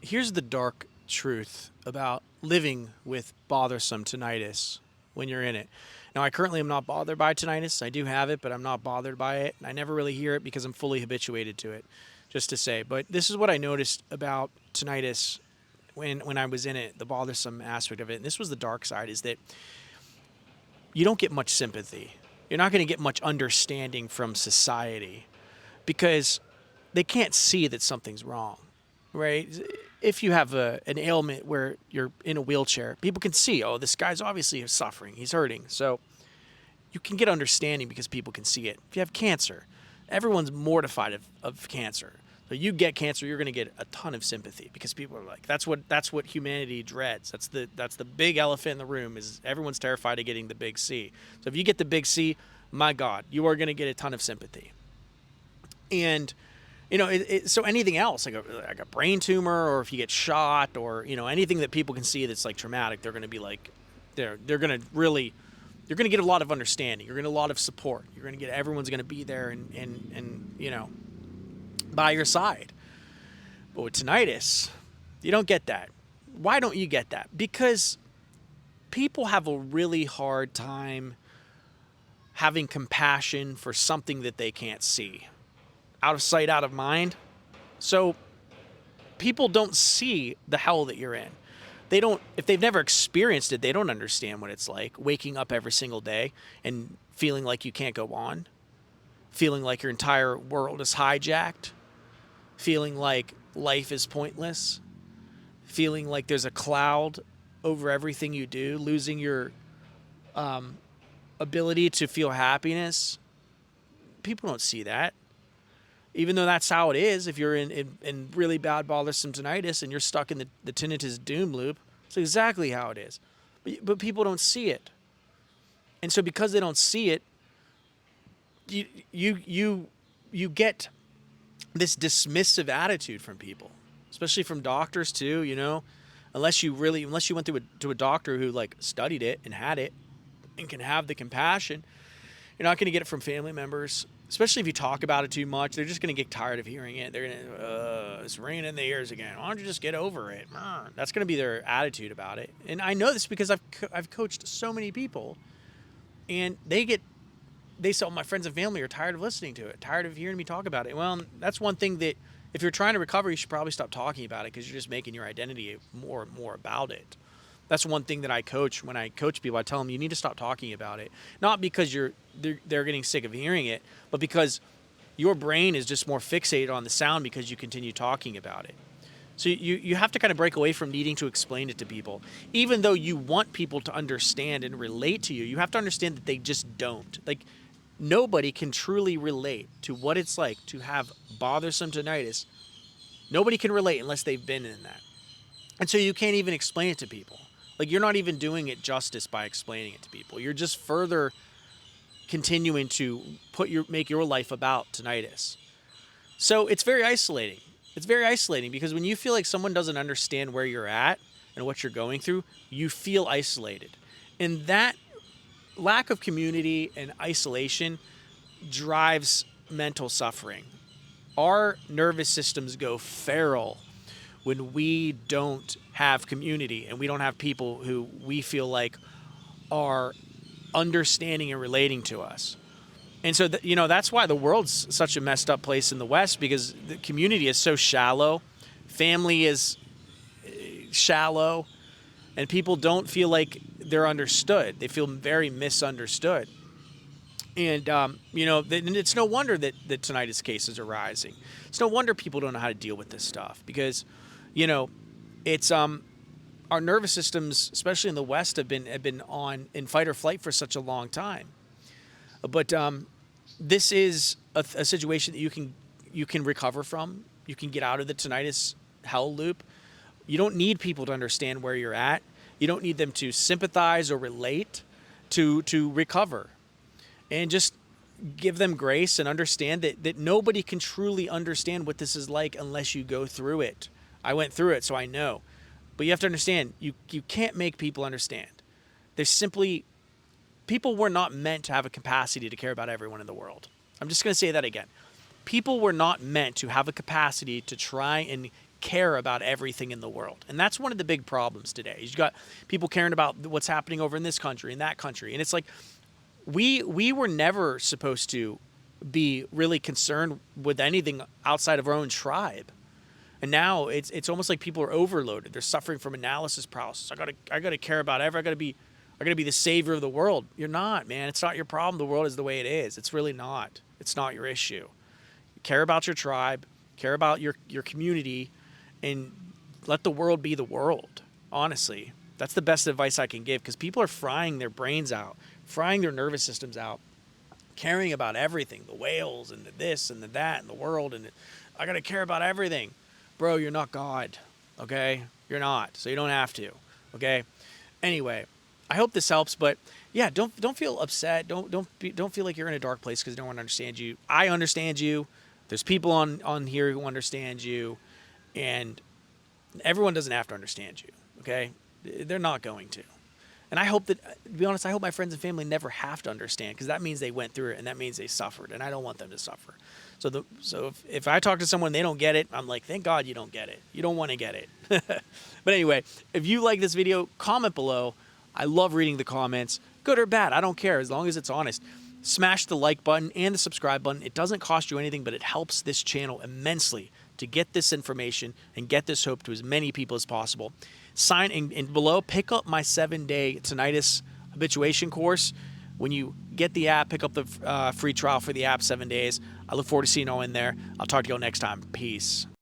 Here's the dark truth about living with bothersome tinnitus when you're in it. Now, I currently am not bothered by tinnitus. I do have it, but I'm not bothered by it. I never really hear it because I'm fully habituated to it, just to say. But this is what I noticed about tinnitus when I was in it, the bothersome aspect of it. And this was the dark side, is that you don't get much sympathy. You're not going to get much understanding from society because they can't see that something's wrong, right? If you have an ailment where you're in a wheelchair, people can see, oh, this guy's obviously suffering. He's hurting. So you can get understanding because people can see it. If you have cancer, everyone's mortified of cancer. So you get cancer, you're going to get a ton of sympathy because people are like, that's what humanity dreads. That's the big elephant in the room, is everyone's terrified of getting the big C. So if you get the big C, my God, you are going to get a ton of sympathy. And so anything else, like a brain tumor, or if you get shot, or anything that people can see that's like traumatic, they're going to be like, they're going to really, you're going to get a lot of understanding. You're going to get a lot of support. You're going to get, everyone's going to be there and by your side. But with tinnitus, you don't get that. Why don't you get that? Because people have a really hard time having compassion for something that they can't see. Out of sight, out of mind. So people don't see the hell that you're in. They don't, if they've never experienced it, they don't understand what it's like waking up every single day and feeling like you can't go on, feeling like your entire world is hijacked, feeling like life is pointless, feeling like there's a cloud over everything you do, losing your ability to feel happiness. People don't see that. Even though that's how it is, if you're in really bad bothersome tinnitus and you're stuck in the tinnitus doom loop, it's exactly how it is. But people don't see it. And so because they don't see it, you get this dismissive attitude from people, especially from doctors too, unless you went to a doctor who like studied it and had it and can have the compassion. You're not going to get it from family members, especially if you talk about it too much. They're just going to get tired of hearing it. They're going to, it's ringing in the ears again. Why don't you just get over it? That's going to be their attitude about it. And I know this because I've coached so many people, and they say, oh, my friends and family are tired of listening to it, tired of hearing me talk about it. Well, that's one thing that if you're trying to recover, you should probably stop talking about it, because you're just making your identity more and more about it. That's one thing that I coach. When I coach people, I tell them you need to stop talking about it. Not because they're getting sick of hearing it, but because your brain is just more fixated on the sound because you continue talking about it. So you have to kind of break away from needing to explain it to people. Even though you want people to understand and relate to you, you have to understand that they just don't. Like, nobody can truly relate to what it's like to have bothersome tinnitus. Nobody can relate unless they've been in that. And so you can't even explain it to people. Like, you're not even doing it justice by explaining it to people. You're just further continuing to make your life about tinnitus. So it's very isolating. It's very isolating because when you feel like someone doesn't understand where you're at and what you're going through, you feel isolated. And that lack of community and isolation drives mental suffering. Our nervous systems go feral when we don't have community and we don't have people who we feel like are understanding and relating to us. And so, that's why the world's such a messed up place in the West, because the community is so shallow. Family is shallow, and people don't feel like they're understood. They feel very misunderstood. And, it's no wonder that tinnitus cases are rising. It's no wonder people don't know how to deal with this stuff, because, it's our nervous systems, especially in the West, have been in fight or flight for such a long time. But this is a situation that you can recover from. You can get out of the tinnitus hell loop. You don't need people to understand where you're at. You don't need them to sympathize or relate to recover. And just give them grace and understand that nobody can truly understand what this is like unless you go through it. I went through it, so I know. But you have to understand, you can't make people understand. People were not meant to have a capacity to care about everyone in the world. I'm just going to say that again. People were not meant to have a capacity to try and care about everything in the world. And that's one of the big problems today. You've got people caring about what's happening over in this country, in that country. And it's like, we were never supposed to be really concerned with anything outside of our own tribe. And now it's almost like people are overloaded. They're suffering from analysis paralysis. I gotta care about everything. I gotta be the savior of the world. You're not, man. It's not your problem. The world is the way it is. It's really not. It's not your issue. Care about your tribe, care about your community, and let the world be the world. Honestly, that's the best advice I can give, because people are frying their brains out, frying their nervous systems out, caring about everything, the whales and the this and the that and the world, and I gotta care about everything. Bro, you're not God, okay? You're not, so you don't have to, okay? Anyway, I hope this helps, but yeah, don't feel upset. Don't feel like you're in a dark place because no one understands you. I understand you. There's people on here who understand you, and everyone doesn't have to understand you, okay? They're not going to. And I hope that, to be honest, I hope my friends and family never have to understand, because that means they went through it, and that means they suffered, and I don't want them to suffer. So if I talk to someone, they don't get it, I'm like, thank God you don't get it. You don't want to get it. But anyway, if you like this video, comment below. I love reading the comments, good or bad. I don't care, as long as it's honest. Smash the like button and the subscribe button. It doesn't cost you anything, but it helps this channel immensely to get this information and get this hope to as many people as possible. Sign in below, pick up my 7-day tinnitus habituation course. When you get the app, pick up the free trial for the app, 7 days. I look forward to seeing you all in there. I'll talk to you all next time. Peace.